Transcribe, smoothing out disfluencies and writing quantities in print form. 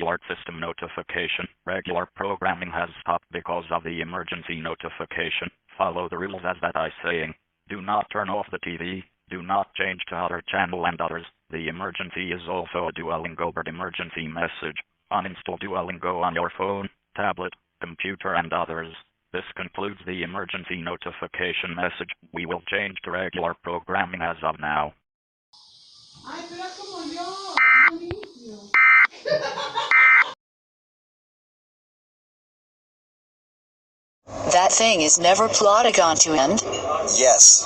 alert system notification. Regular programming has stopped because of the emergency notification. Follow the rules as that I saying. Do not turn off the TV. Do not change to other channel and others. The emergency is also a Duolingo bird emergency message. Uninstall Duolingo on your phone, tablet, computer and others. This concludes the emergency notification message. We will change to regular programming as of now. Ay, pero como yo, buenísimo. That thing is never plotted on to end? Yes.